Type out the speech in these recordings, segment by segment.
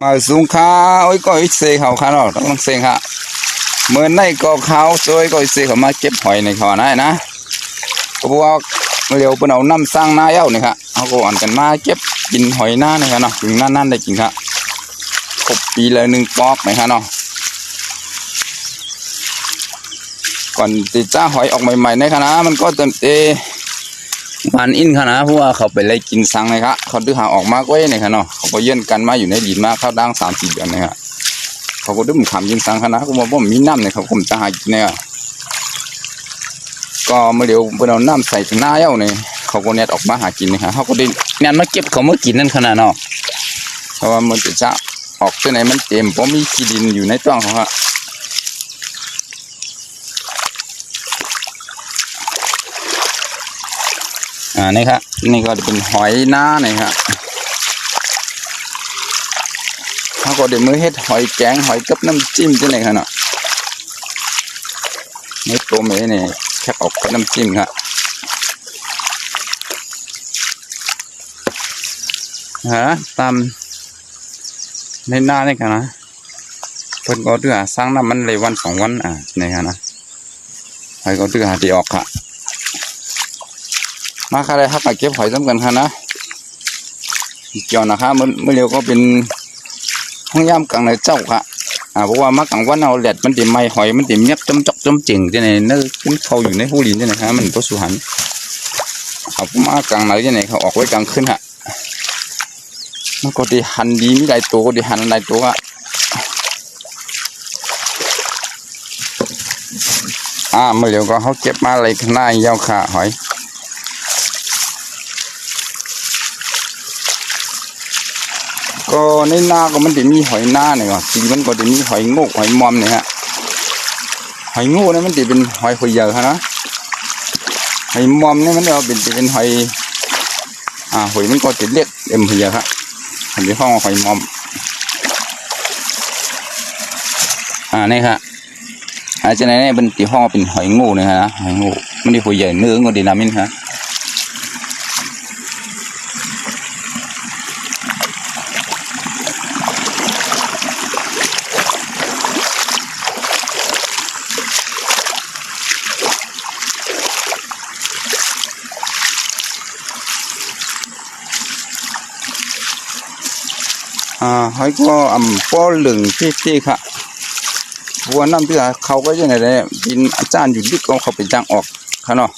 มาสูงขาโอ้ยก็เสกเขาขาเนาะต้องเสกฮะเมื่อในก็เขาสวยก็เสกเขามาเก็บหอยในเขานะก็บอกว่าเร็วเป็นเอาน้ำสร้างหน้าเย้านี่ครับเขาก็อ่อนกันมาเก็บกินหอยหน้านี่ครับเนาะถึงนั่นได้กินครับครบปีละ1ปอกนะครับเนาะก่อนติดจ้าหอยออกใหม่ๆในคณะมันก็เต็มหวานอินคณะเพราะว่าเขาไปไล่กินสังเลยครับเขาดื้อหาออกมากไว้ในคณะเขาก็เยื่นกันมาอยู่ในดินมาเข้าดัง3-4 เดือนนะครับเขาก็ดื้อขำกินสังคณะก็บอกว่ามีน้ำเนี่ยเขาผมจะหากินเนี่ยก็เมื่อเดี๋ยวเมื่อเราน้ำใส่ถึงหน้าเย้าเนี่ยเขาก็เน็ตออกมาหากินนะครับเขาก็ได้เน็ตมาเก็บเขามากินนั่นขนาดเนาะเพราะว่ามันจะออกที่ไหนมันเต็มเพราะมีขี้ดินอยู่ในต้องเขาฮะนี่ครับนี่ก็จะเป็นหอยหน้านี่ครับเขาก็เดี๋ยวมือเฮ็ดหอยแกงหอยกับน้ำจิ้มที่ไหนครับเนาะนี่ตัวเมย์นี่แค่ออกกับน้ำจิ้มครับตามในหน้านี่ครับนะเพิ่นก็ดื้อสร้างน้ำมันเลยวัน2 วันนี่ครับนะหอยก็ดื้อหาที่ออกค่ะมาค่ะได้ฮักเก็บหอยสำคัญค่ะนะเกี่ยวนะครับเมื่อเร็วก็เป็นห้องย่ำกลางในเจ้าค่ะเพราะว่ามากลางวันเอาแหลดมันติดไม้หอยมันติดเมียบจมจิ่งที่ไหนนั่นขึ้นเขาอยู่ในหูลินที่ไหนครับมันก็สุหันเอามากลางไหนที่ไหนเขาออกไว้กลางขึ้นฮะมันก็ดีหันดีมีหลายตัวก็ดีหันหลายตัวเมื่อเร็วก็เขาเก็บมาอะไรข้างหน้ายาวขาหอยก็ในหน้าก็มันจะมีหอยหน้าเนี่ยสีมันก็จะมีหอยโง่หอยมอมเนี่ยฮะหอยโง่เนี่ยมันจะเป็นหอยเยอะฮะนะหอยมอมเนี่ยมันจะเป็นหอยหอยมันก็จะเล็กเยอะครับอันนี้ห้องหอยมอมนี่ครับจะไหนเนี่ยเป็นตีห้องเป็นหอยโง่เนี่ยฮะหอยโง่มันจะหอยใหญ่เนื้อก็ดีน้ำมินฮะหอยก็ป้อเหลืองที่ค่ะวัวน้ำที่เขาก็ยังไงเลยกินอาจารย์อยู่ดึกก็เขาไปจ้างออกค่ะเนาะ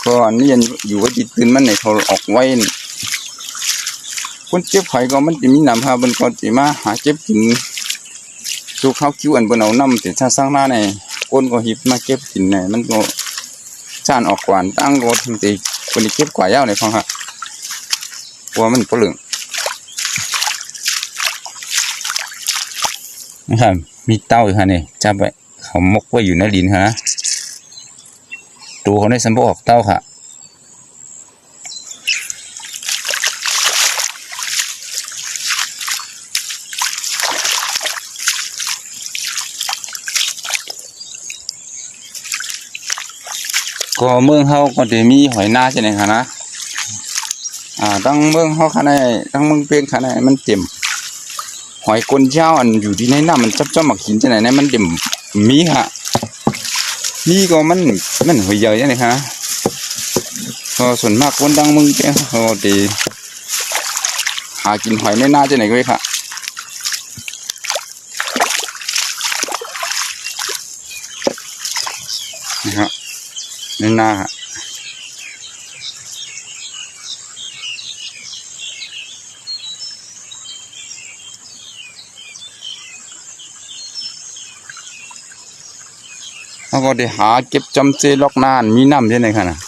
ก็นี่ยังอยู่ก็ติดตื่นมันในเขาออกไว้คนเจ็บหอยก็มันจะมีน้ำฮะบนก็จะมาหาเจ็บกินดูข้าวคิ้วอันบนเอาน้ำแต่ถ้าสร้างหน้าในก้นก็หิบมาเก็บกินในมันก็จานออกกว่าตั้งก็ถึงตีคนที่เก็บกว่าเย้าในฟังฮะวัวมันก็เหลืองนะครับมีเต้าอยู่ฮะนี่จับไว้เขามกไว้อยู่ในดินฮะตัวเขาในสัมผัสออกเต้าค่ะก็เมืองเขาก็จะมีหอยนาใช่ไหมคะนะตั้งเมืองเขาขนาดตั้งเมืองเพียงขนาดมันเต็มหอยก้นเจ้าอันอยู่ที่ในน้ำมันจับหมักหินที่ไหนเนี่ยมันเด่มมีฮะนี่ก็มันหอยใหญ่เนี่ยฮะก็ส่วนมากคนดังมึงเจ้าเขาดีหากินหอยในหน้าที่ไหนก็ได้ค่ะนี่ฮะในหน้าฮะเขาก็ได้หาเก็บจำเจล็อกนานมีน้ำใช่ไหมคะนะ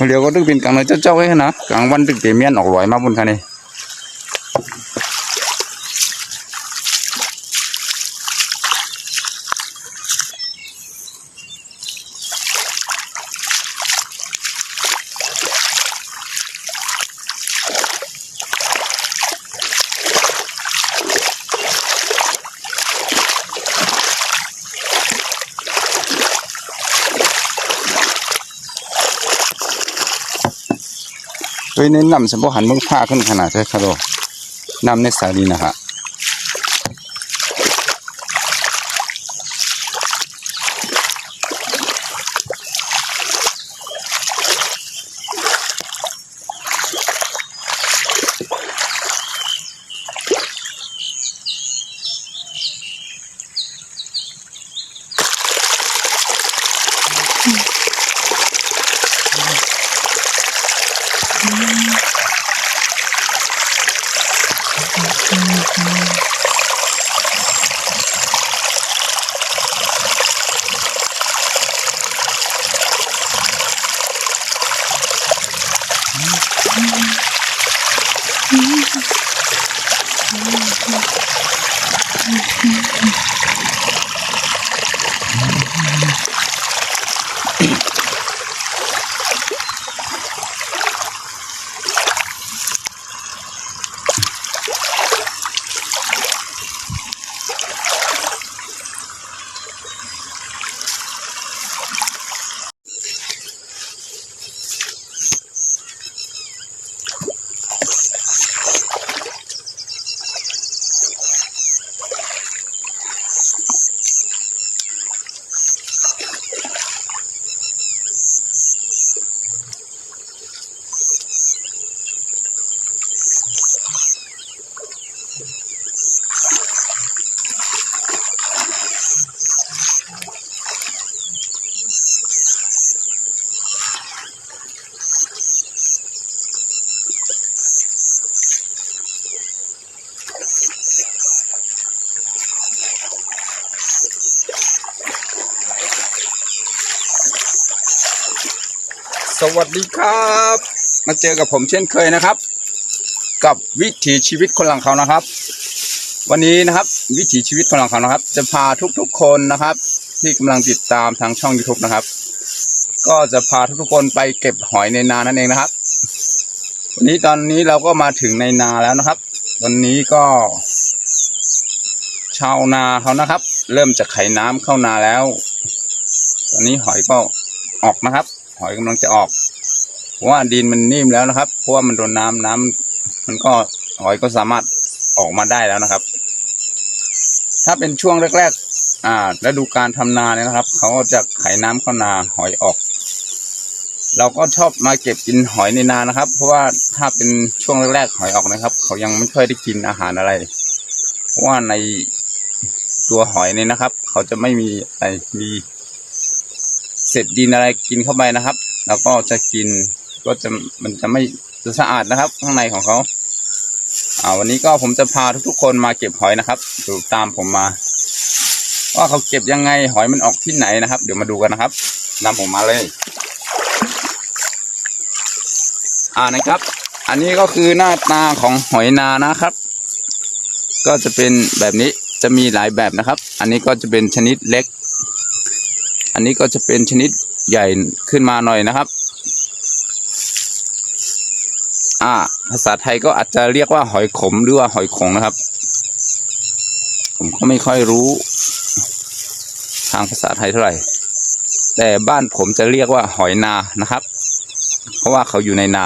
เดี๋ยวก็ตึกเป็นกลางเลยเจ้าไว้นะกลางวันตึกเตมียนออกลอยมาบนคันนี้ โดยเน้นนำสมบูรณ์หันมึงผ้าขึ้นขนาดใช่ครับนำในสาลีนะฮะสวัสดีครับมาเจอกับผมเช่นเคยนะครับกับวิถีชีวิตคนหลังเขานะครับ วันนี้นะครับวิถีชีวิตคนหลังเขานะครับจะพาทุกๆคนนะครับที่กำลังติดตามทางช่อง YouTube นะครับก็จะพาทุกๆคนไปเก็บหอยในนานั่นเองนะครับวันนี้ตอนนี้เราก็มาถึงในนาแล้วนะครับวันนี้ก็ชาวนาเขานะครับ เริ่มจะไขน้ำเข้านาแล้วตอนนี้หอยก็ออกนะครับหอยกำลังจะออกเพราะว่าดินมันนิ่มแล้วนะครับเพราะว่ามันโดนน้ำมันก็หอยก็สามารถออกมาได้แล้วนะครับถ้าเป็นช่วงแรกๆฤดูการทำนาเนี่ยนะครับเขาก็จะไขน้ำเข้านาหอยออกเราก็ชอบมาเก็บกินหอยในนานะครับเพราะว่าถ้าเป็นช่วงแรกๆหอยออกนะครับเขายังไม่ค่อยได้กินอาหารอะไรเพราะว่าในตัวหอยเนี่ยนะครับเขาจะไม่มีอะไรมีเศษดินอะไรกินเข้าไปนะครับแล้วก็จะกินมันจะไม่สะอาดนะครับข้างในของเขาวันนี้ก็ผมจะพาทุกๆคนมาเก็บหอยนะครับดูตามผมมาว่าเขาเก็บยังไงหอยมันออกที่ไหนนะครับเดี๋ยวมาดูกันนะครับนำผมมาเลยนะครับอันนี้ก็คือหน้าตาของหอยนานะครับก็จะเป็นแบบนี้จะมีหลายแบบนะครับอันนี้ก็จะเป็นชนิดเล็กอันนี้ก็จะเป็นชนิดใหญ่ขึ้นมาหน่อยนะครับภาษาไทยก็อาจจะเรียกว่าหอยขมหรือว่าหอยขงนะครับผมก็ไม่ค่อยรู้ทางภาษาไทยเท่าไหร่แต่บ้านผมจะเรียกว่าหอยนานะครับเพราะว่าเขาอยู่ในนา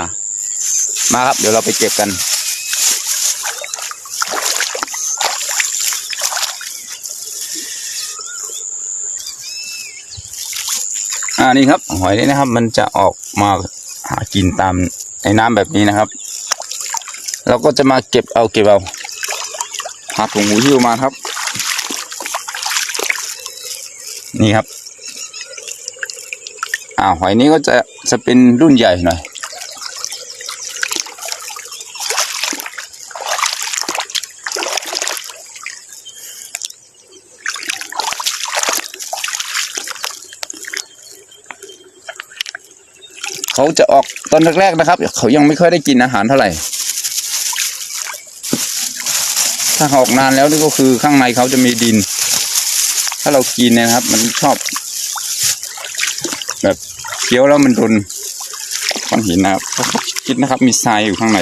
มาครับเดี๋ยวเราไปเก็บกันนี่ครับหอยนี่นะครับมันจะออกมาหากินตามในน้ำแบบนี้นะครับเราก็จะมาเก็บเอาหาถุงหูหิ้วมาครับนี่ครับหอยนี้ก็จะเป็นรุ่นใหญ่หน่อยเขาจะออกตอนแรกๆนะครับเขายังไม่ค่อยได้กินอาหารเท่าไหร่ถ้าออกนานแล้วนี่ก็คือข้างในเขาจะมีดินถ้าเรากินนะครับมันชอบแบบเคี้ยวแล้วมันโดนก้อนหินนะครับเพราะเขาคิดนะครับมีทรายอยู่ข้างใน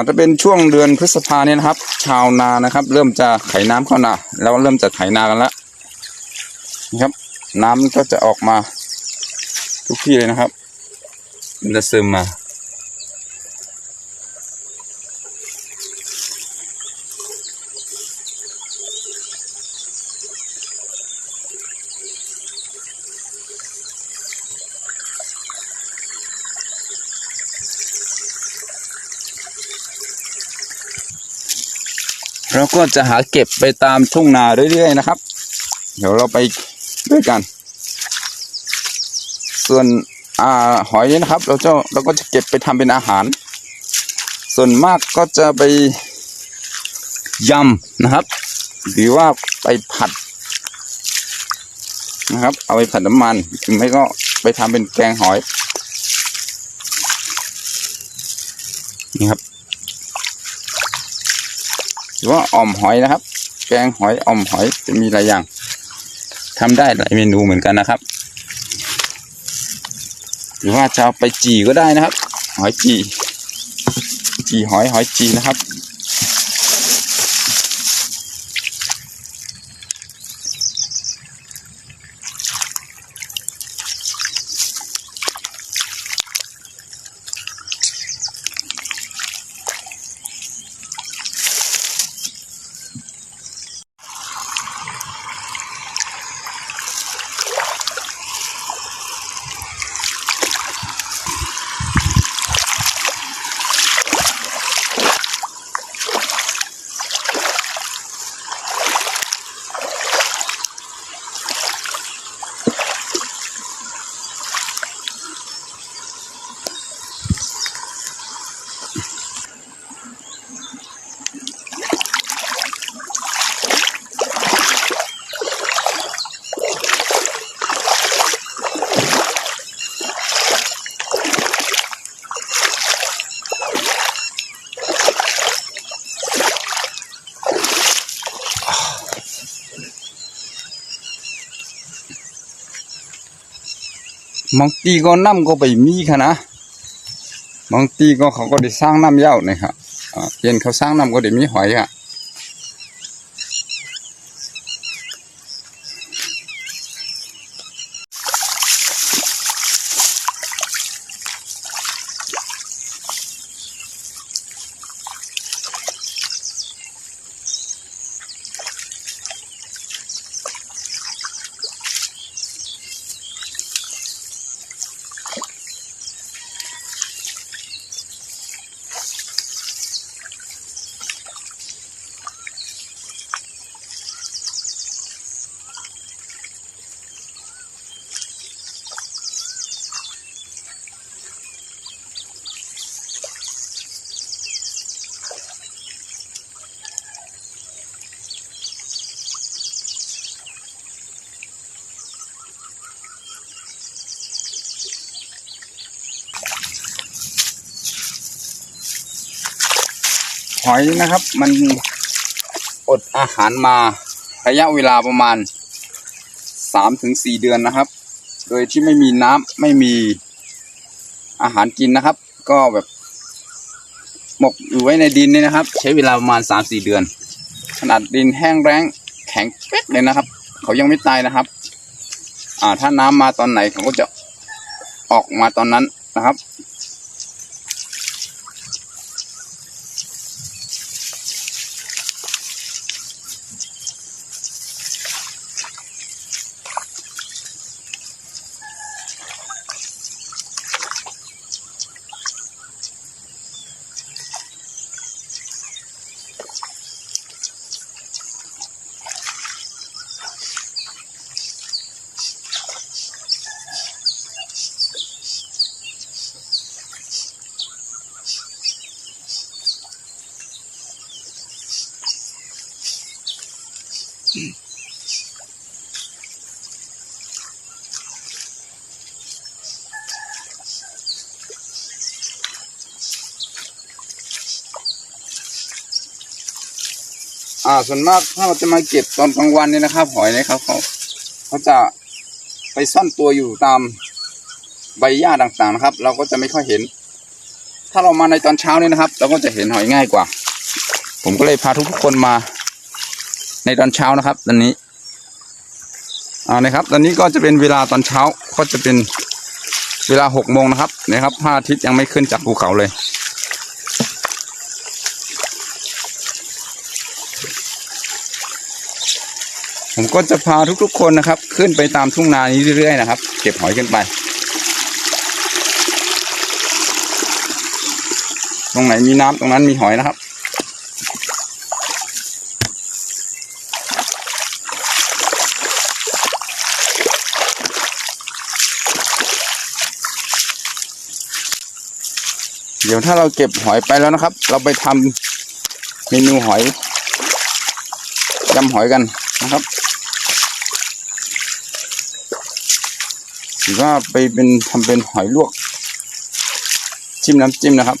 จะเป็นช่วงเดือนพฤษภาเนี่ยนะครับ ชาวนานะครับ เริ่มจะไถน้ำเข้านาแล้วเริ่มจะไถนากันแล้วนะครับ น้ำก็จะออกมาทุกที่เลยนะครับมันจะซึมมาเราก็จะหาเก็บไปตามทุ่งนาเรื่อยๆนะครับเดี๋ยวเราไปด้วยกันส่วนหอยนะครับ เราก็จะเก็บไปทำเป็นอาหารส่วนมากก็จะไปยำนะครับหรือว่าไปผัดนะครับเอาไปผัดน้ำมันหรือไม่ก็ไปทำเป็นแกงหอยนี่ครับหรือว่าอ่อมหอยนะครับแกงหอยอ่อมหอยจะมีหลายอย่างทำได้หลายเมนูเหมือนกันนะครับหรือว่าจะเอาไปจีก็ได้นะครับหอยจีหอยจีนะครับบางทีก็น้ำก็ไปมีค่ะนะบางทีก็เขาก็ได้สร้างน้ำเย้าเนี่ยครับเย็นเขาสร้างน้ำก็ได้มีหอยอ่ะหอยนะครับมันอดอาหารมาระยะเวลาประมาณ3 ถึง 4 เดือนนะครับโดยที่ไม่มีน้ำไม่มีอาหารกินนะครับก็แบบหมกอยู่ไว้ในดินนี่นะครับใช้เวลาประมาณ3-4 เดือนขนาดดินแห้งแล้งแข็งเป๊กเลยนะครับเขายังไม่ตายนะครับถ้าน้ำมาตอนไหนเขาก็จะออกมาตอนนั้นนะครับส่วนมากถ้าเราจะมาเก็บตอนกลางวันเนี่ยนะครับหอยเนี่ยเขาจะไปซ่อนตัวอยู่ตามใบหญ้าต่างๆนะครับเราก็จะไม่ค่อยเห็น ถ้าเรามาในตอนเช้านี่นะครับ เราก็จะเห็นหอยง่ายกว่า ผมก็เลยพาทุกคนมาในตอนเช้านะครับตอนนี้นะครับตอนนี้ก็จะเป็นเวลาตอนเช้าก็จะเป็นเวลา6 โมงนะครับพระอาทิตย์ยังไม่ขึ้นจากภูเขาเลยผมก็จะพาทุกๆคนนะครับขึ้นไปตามทุ่งนานี้เรื่อยๆนะครับเก็บหอยขึ้นไปตรงไหนมีน้ำตรงนั้นมีหอยนะครับเดี๋ยวถ้าเราเก็บหอยไปแล้วนะครับเราไปทำเมนูหอยยำหอยกันนะครับหรือว่าไปทำเป็นหอยลวกจิ้มน้ำจิ้มนะครับ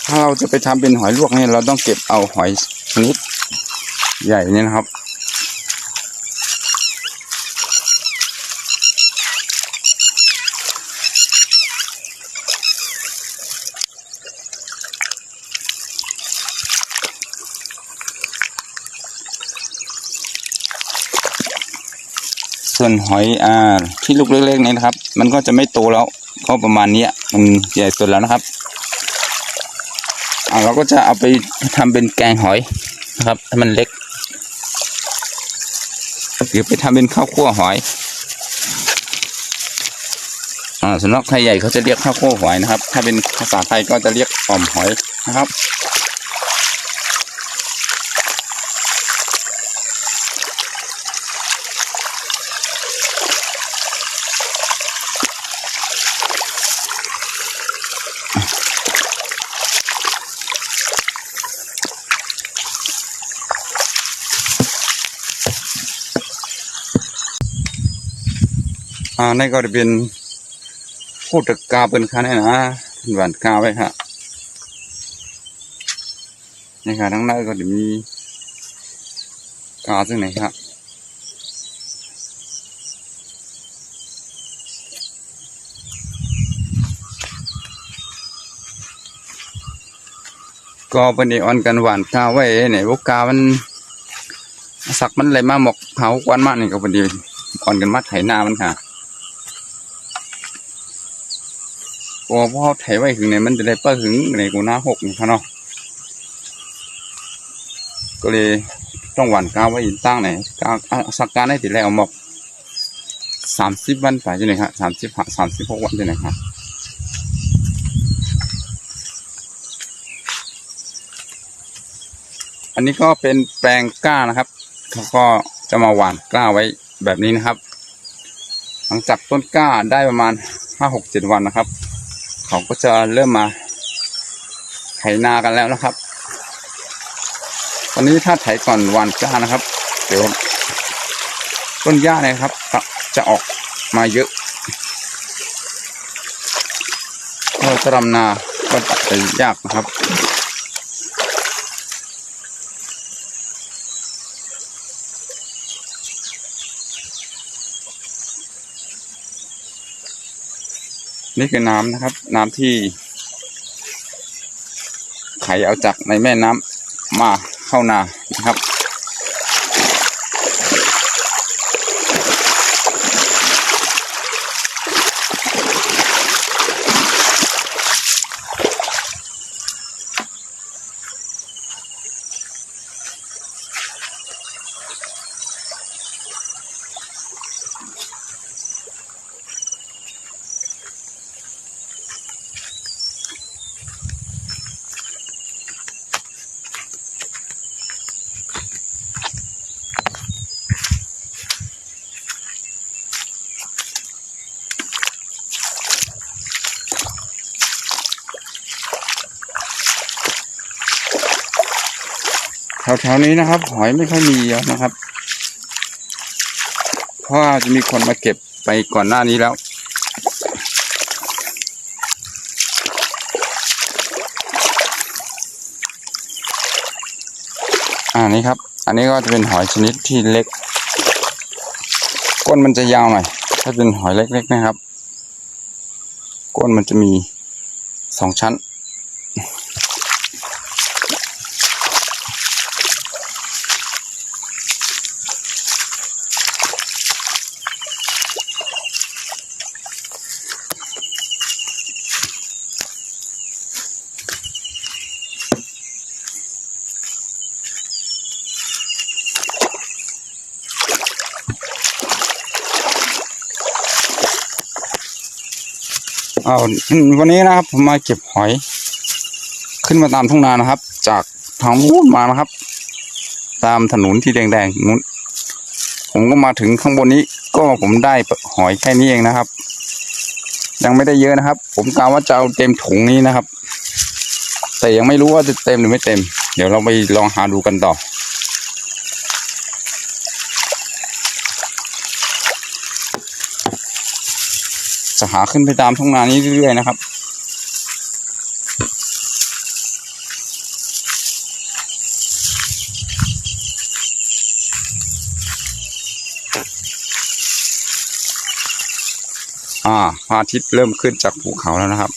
ถ้าเราจะไปทำเป็นหอยลวกเนี่ยเราต้องเก็บเอาหอยชนิดใหญ่เนี่ยนะครับส่วนหอยที่ลูกเล็กๆนี่นะครับมันก็จะไม่โตแล้วก็ประมาณนี้มันใหญ่สุดแล้วนะครับเราก็จะเอาไปทำเป็นแกงหอยนะครับถ้ามันเล็กหรือไปทำเป็นข้าวคั่วหอยสำหรับไทยใหญ่เขาจะเรียกข้าวคั่วหอยนะครับถ้าเป็นภาษาไทยก็จะเรียกอ่อมหอยนะครับนี่ก็จะเป็นพูดตะกาเป็นคันนี่นะหวานกาไว้ครับนี่ค่ะทั้งนั้นก็จะมีกาซึ่งไหนครับก็เป็นออนกันหวานกาไว้เนี่ยพวกกามันสักมันอะไรมาหมกเผาควันมากนี่ก็เป็นดีอ่อนกันมาไถนามันค่ะพอพ่อไถไว้ถึงไหนมันจะได้เปิ้ลถึงในกูน้า6นะครับเนาะก็เลยต้องหว่านกาไว้ตั้งไหนกาสักการให้ติดแล้วหมก30 วันไปใช่ไหมครับ36 วันใช่ไหมครับอันนี้ก็เป็นแปลงกล้านะครับเขาก็จะมาหว่านกล้าไว้แบบนี้นะครับหลังจากต้นกล้าได้ประมาณ5-6-7 วันนะครับเขาก็จะเริ่มมาไถนากันแล้วนะครับตอนนี้ถ้าไถก่อนหว่านกล้านะครับเดี๋ยวต้นหญ้านะครับจะออกมาเยอะเราจะรำนาก็จะยากนะครับนี่คือน้ำนะครับน้ำที่ไขเอาจากในแม่น้ำมาเข้านานะครับแถวๆนี้นะครับหอยไม่ค่อยมีแล้วนะครับเพราะว่าจะมีคนมาเก็บไปก่อนหน้านี้แล้วนี่ครับ อันนี้ก็จะเป็นหอยชนิดที่เล็กก้นมันจะยาวหน่อยถ้าเป็นหอยเล็กๆนะครับก้นมันจะมี2 ชั้นวันนี้นะครับผมมาเก็บหอยขึ้นมาตามทุ่งนานะครับจากทางนู้นมานะครับตามถนนที่แดงๆนู้นผมก็มาถึงข้างบนนี้ก็ผมได้หอยแค่นี้เองนะครับยังไม่ได้เยอะนะครับผมกะว่าจะเอาเต็มถุงนี้นะครับแต่ยังไม่รู้ว่าจะเต็มหรือไม่เต็มเดี๋ยวเราไปลองหาดูกันต่อจะหาขึ้นไปตามทุ่งนานี้เรื่อยๆนะครับพระอาทิตย์เริ่มขึ้นจากภูเขาแล้วนะครับ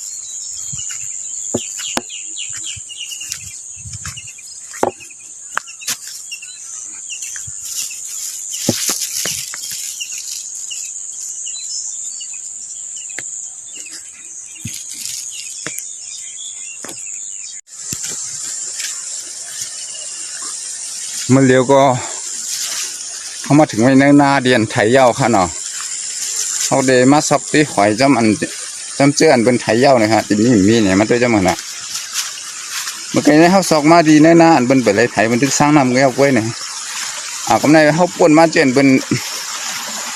เมื่อเร็วก็เข้ามาถึงในนาเดียนไถเย้าค่ะเนาะเขาเดมาซับที่หอยจำเจือนเป็นไถเย้าเลยฮะทีนี้มีเนี่ยมันตัวจำเหมือนน่ะเมื่อกี้เนี่ยเขาซอกมาดีแน่นาอันเป็นไปเลยไถมันทึกสร้างน้ำเงี้ยวไว้เนี่ยกำไรเขาป่นมาเจนเป็น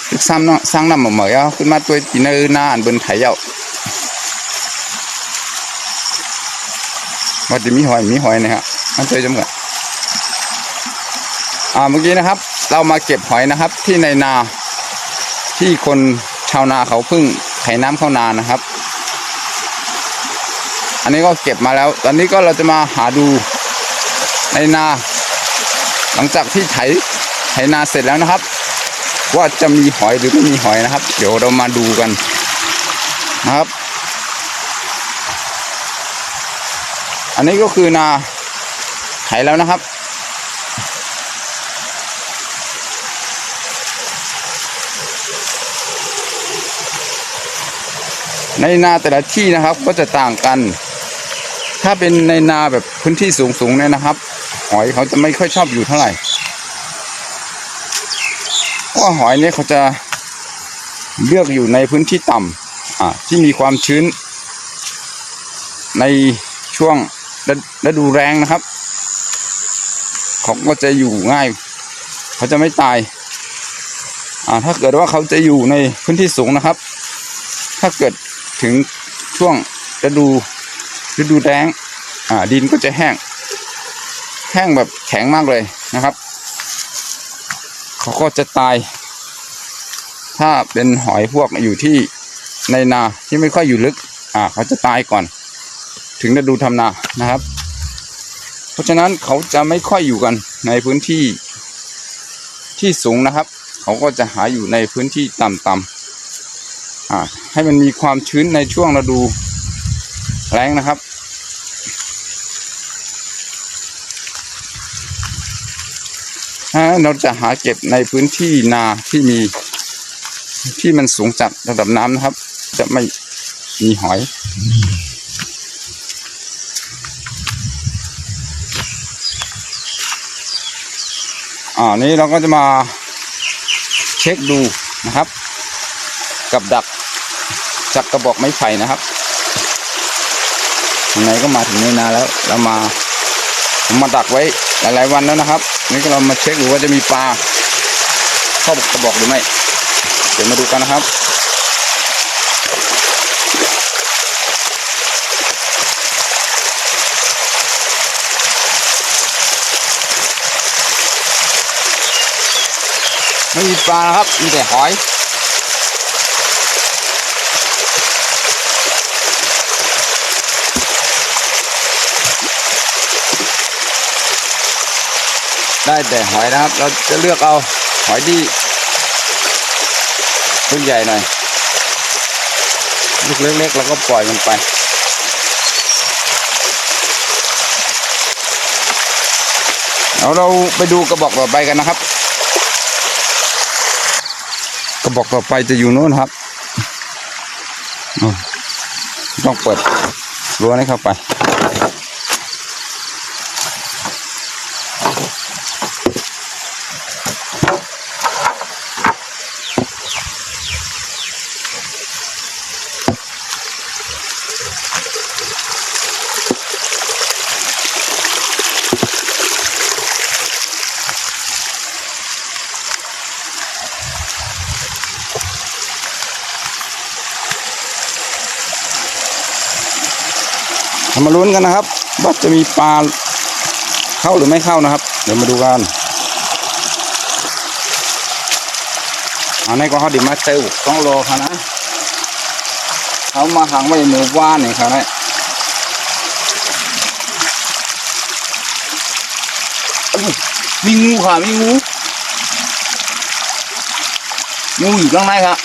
ทึกสร้างน้ำเหมือนขึ้นมาตัวจีนนาอันเป็นไถเย้าว่าจะมีหอยนะฮะมันตัวจำเหมือนเมื่อกี้นะครับเรามาเก็บหอยนะครับที่ในนาที่คนชาวนาเขาเพิ่งไถน้ำเข้านานะครับอันนี้ก็เก็บมาแล้วตอนนี้ก็เราจะมาหาดูในนาหลังจากที่ไถนาเสร็จแล้วนะครับว่าจะมีหอยหรือไม่มีหอยนะครับเดี๋ยวเรามาดูกันนะครับอันนี้ก็คือนาไถแล้วนะครับในนาแต่ละที่นะครับก็จะต่างกันถ้าเป็นในนาแบบพื้นที่สูงเนี่ยนะครับหอยเขาจะไม่ค่อยชอบอยู่เท่าไหร่เพราะหอยเนี่ยเขาจะเลือกอยู่ในพื้นที่ต่ำที่มีความชื้นในช่วงฤดูแล้งนะครับเขาก็จะอยู่ง่ายเขาจะไม่ตายถ้าเกิดว่าเขาจะอยู่ในพื้นที่สูงนะครับถ้าเกิดถึงช่วงฤดูแล้งดินก็จะแห้งแบบแข็งมากเลยนะครับเขาก็จะตายถ้าเป็นหอยพวกอยู่ที่ในนาที่ไม่ค่อยอยู่ลึกเขาจะตายก่อนถึงฤดูทำนานะครับเพราะฉะนั้นเขาจะไม่ค่อยอยู่กันในพื้นที่สูงนะครับเขาก็จะหาอยู่ในพื้นที่ต่ำให้มันมีความชื้นในช่วงฤดูแล้งนะครับเราจะหาเก็บในพื้นที่นาที่มันสูงจากระดับน้ำนะครับจะไม่มีหอยนี้เราก็จะมาเช็คดูนะครับกับดักจากกระบอกไม้ไผ่นะครับไหนก็มาถึงในนาแล้วเรามาดักไว้หลายๆวันแล้วนะครับนี่ก็เรามาเช็คดูว่าจะมีปลาเข้ากระบอกหรือไม่เดี๋ยวมาดูกันนะครับไม่มีปลาครับมีแต่หอย ได้แต่หอยนะครับเราจะเลือกเอาหอยที่ตัวใหญ่หน่อยลูกเล็กๆแล้วก็ปล่อยมันไปเราไปดูกระบอกต่อไปกันนะครับกระบอกต่อไปจะอยู่โน้นครับต้องเปิดรั้วให้เข้าไปมาลุ้นกันนะครับว่าจะมีปลาเข้าหรือไม่เข้านะครับเดี๋ยวมาดูกันอันนี้ก็เขาดิมาเจอต้องรอค่ะนะเขามาหางไว้ในว่านเนี่ยครับนะมีงูค่ะมีงูอยู่ข้างในครับ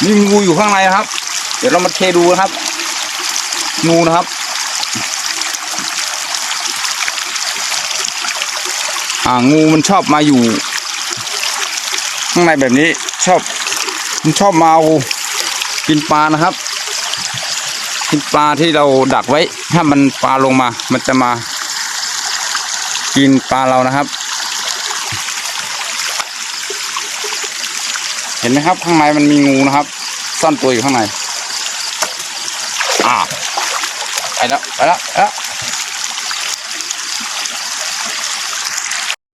มีงูอยู่ข้างในครับเดี๋ยวเรามาเทดูนะครับงูนะครับงูมันชอบมาอยู่ข้างในแบบนี้มันชอบมาเอากินปลานะครับกินปลาที่เราดักไว้ถ้ามันปลาลงมามันจะมากินปลาเรานะครับเห็นไหมครับข้างในมันมีงูนะครับซ่อนตัวอยู่ข้างในไปแล้ว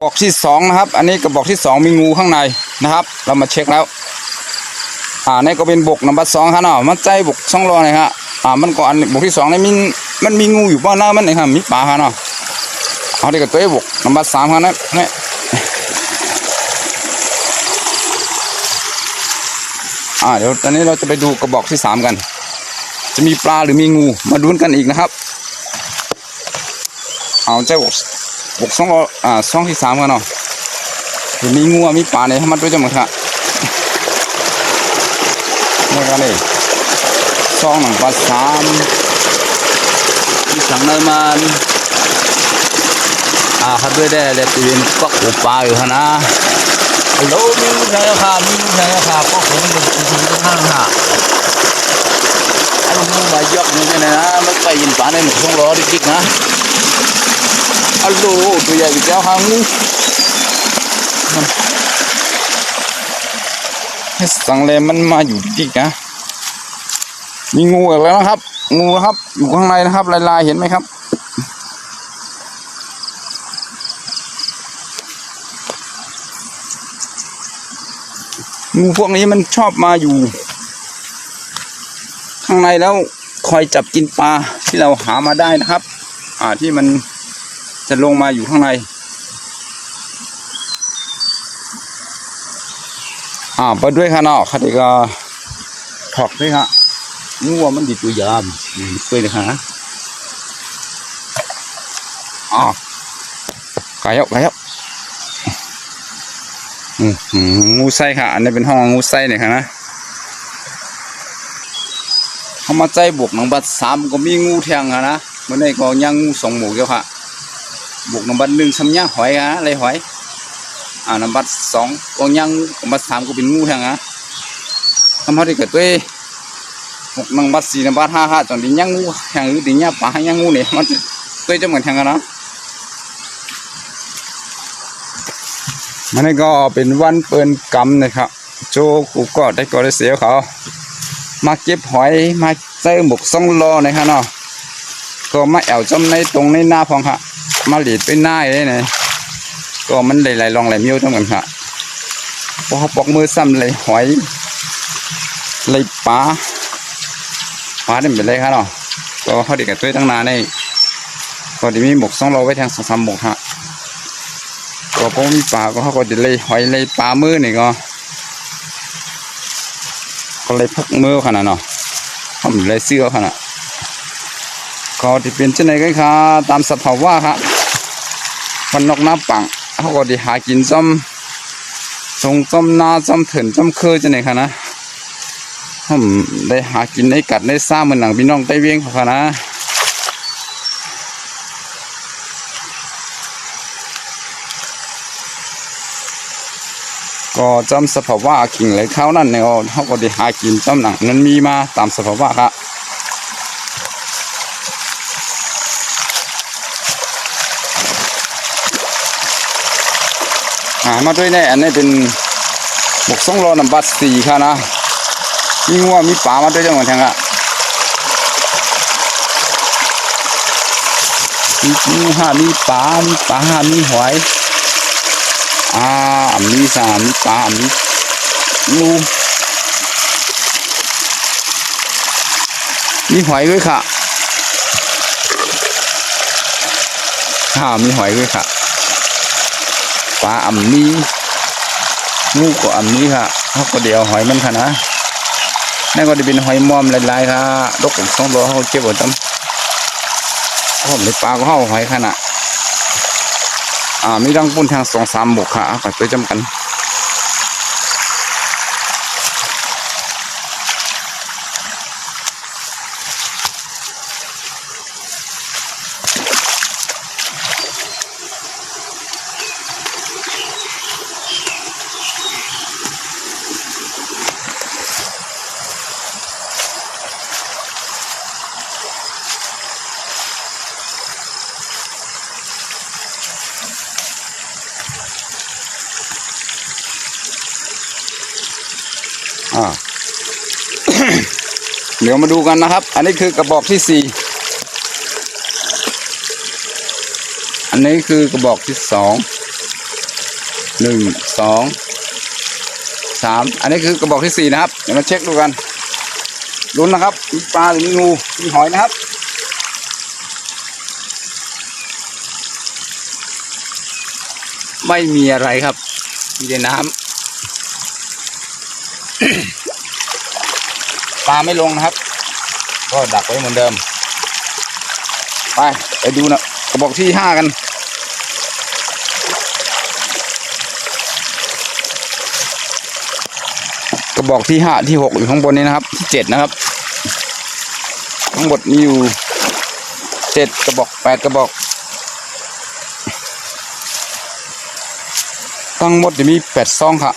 บอกที่สองนะครับอันนี้กระบอกที่สองมีงูข้างในนะครับเรามาเช็คแล้วนี่ก็เป็นบกนัมเบอร์2ครับเนาะมันใจบกช่องรอเลยครับมันก่อนบกที่สองนี่มันมีงูอยู่บ้านหน้ามันเลยครับมีปลาครับเนาะเอาที่กับตัวบกนัมเบอร์3ครับนะนี่เดี๋ยวตอนนี้เราจะไปดูกระบอกที่3กันจะมีปลาหรือมีงูมาดูกันอีกนะครับเอาใจบกช่องที่3กันเนาะมีงูมีปลาเนี่ยมันด้วยจังหวะนี่กันเลยช่องหนังปลา3ที่สั่งได้มันเขาด้วยได้เลยตีนก็หูปลาอยู่นะฮัลโหลมีงูใช่ไหมครับมีงูใช่ไหมครับก็คงเป็นสิ่งที่ข้างฮะไอ้งูมายกนี่เนี่ยนะมันไปยินปลาในหมกช่องล้อดิ๊กๆนะฮัลโหลตัวใหญ่เจ้าหางงูสั่งเลยมันมาอยู่ดิ๊กๆนะมีงูอีกแล้วนะครับงูครับอยู่ข้างในนะครับลายๆเห็นไหมครับงูพวกนี้มันชอบมาอยู่ข้างในแล้วคอยจับกินปลาที่เราหามาได้นะครับที่มันจะลงมาอยู่ข้างในไปด้วยค่ะเนาะค่ะเด็กก็ถอกด้วยค่ะงูมันดีตัวยามไปเลยค่ะไก่ยับงูไส้ค่ะอันนี้เป็นห้องงูไส้เนี่ยค่ะนะเขามาใจบวกนังบัด3ก็มีงูแทงนะเมื่อไหร่ก็ยังงู2หมูเกี่ยวค่ะบวกนังบัด1ซ้ำย่างหอยนะอะไรหอยนังบัด2ก็ยังนังบัด3ก็เป็นงูแทงนะทำให้เกิดด้วยบวกนังบัด4นังบัด5จนถึงยังงูแทงหรือถึงย่างปลายังงูเนี่ยมันด้วยจะเหมือนแทงกันนะมันก็เป็นวันเปิลกรรมนะครับโจกูก็ได้เสียเขามาเก็บหอยมาใส่หมกซ่องรอนะครับเนาะก็มาแอวจมในตรงในหน้าพองค่ะมาหลีดไปหน้าเลยเนี่ยก็มันไหลลองไหลมิ้วทั้งหมดค่ะพอเขาปอกมือซ้ำไหลหอยไหลปลาเนี่ยเป็นไรครับเนาะก็เขาเด็กกับตัวตั้งนานในก็จะมีหมกซ่องรอไว้ทาง2-3หมกฮะก็พอมีปลาก็เขาก็จะเลยหอยเลยปลามือนี่ก็เลยพักมือขนาดเนาะทำเลยเสื้อขนาดก็จะเป็นเช่นไรกันครับตามสภาวะครับมันนอกน้ำปัง เขาก็ได้หากินจอมทรงจอมนาจอมเถินจอมเคยจะไหนคะนะผมได้หากินได้กัดได้ซ่าเหมือนหนังพี่น้องใต้เวียงเขาค่ะนะก็จำสภาวะกิ่งไหลเข้านั่นเนี่ยเขาก็ได้หากินจำหนังนั้นมีมาตามสภาวะครับหามาด้วยแน่อันนี้เป็นบกส่งรอนำบัตร4ค่ะนะมีงัวมีปลามาด้วยจังหวัดแทงอ่ะมีห่ามีปลามีหอยมีสามีปลามีงูมีหอยด้วยค่ะมีหอยด้วยค่ะปลามีงูก็มีค่ะเขาก็เดี๋ยวหอยมันค่ะนะนั่นก็จะเป็นหอยมอมลายๆค่ะดกของสองโลเขาเก็บไว้ตั้มผมในปลาก็เข้าหอยขนาดมีรังปุ่นทาง2-3 บกค่ะไปจำกันเดี๋ยวมาดูกันนะครับอันนี้คือกระบอกที่4อันนี้คือกระบอกที่2 1 2 3อันนี้คือกระบอกที่4นะครับเดี๋ยวมาเช็คดูกันลุ้นนะครับมีปลาหรือมีงูมีหอยนะครับไม่มีอะไรครับมีแต่น้ำปลาไม่ลงนะครับก็ดักไว้เหมือนเดิมไปดูนะกระบอกที่5กันกระบอกที่5ที่6อยู่ข้างบนนี้นะครับที่7นะครับทั้งหมดมีอยู่7 กระบอก8 กระบอกทั้งหมดจะมี8 ซองค่ะ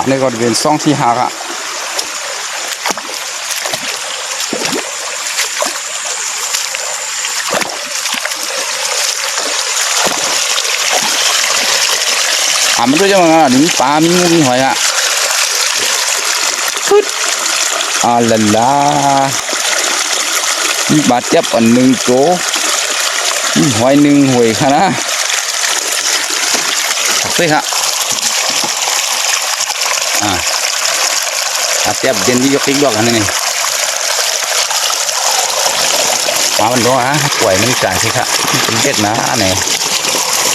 นี่ก็จะเป็นซองที่5ค่ะมันด้วยจังหวะมีปลามีงูมีหอยอ่ะลาลามีปลาเจ็บอัน1 โตมีหอย1 หวยค่ะนะสิค่ะปลาเจ็บเด่นที่ยกติ๊กดอกอันนี้ปลามันร้อนป่วยมันจ่ายสิค่ะเป็นเด็ดนะอันไหน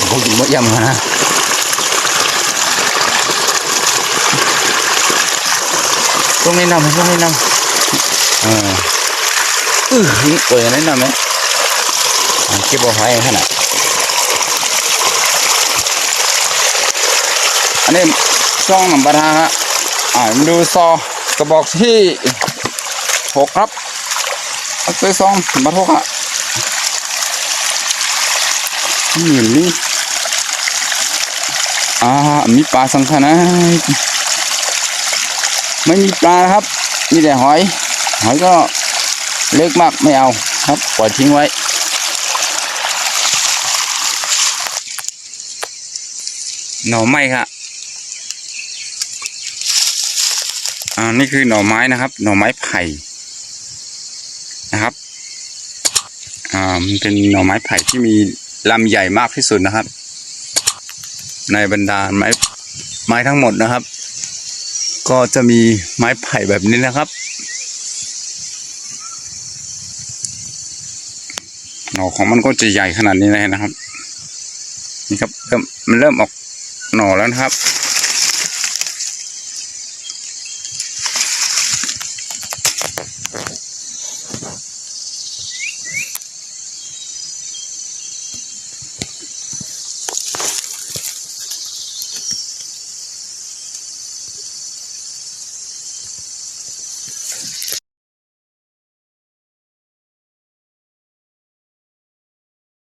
พวกกินมดยำนะตรงนี้นำป่วยอันนี้นำไหมเก็บเอาไว้ขนาดอันนี้ซองน้ำปลาฮะมาดูซอกระบอกที่6ครับซื้อซองมาทุกอ่ะนี่มีปลาสังขนะไม่มีปลาครับมีแต่หอยก็เล็กมากไม่เอาครับปล่อยทิ้งไว้หน่อไม้ค่ะนี่คือหน่อไม้นะครับหน่อไม้ไผ่นะครับมันเป็นหน่อไม้ไผ่ที่มีลำใหญ่มากที่สุดนะครับในบรรดาไม้ทั้งหมดนะครับก็จะมีไม้ไผ่แบบนี้นะครับหน่อของมันก็จะใหญ่ขนาดนี้เลยนะครับนี่ครับมันเริ่มออกหน่อแล้วนะครับ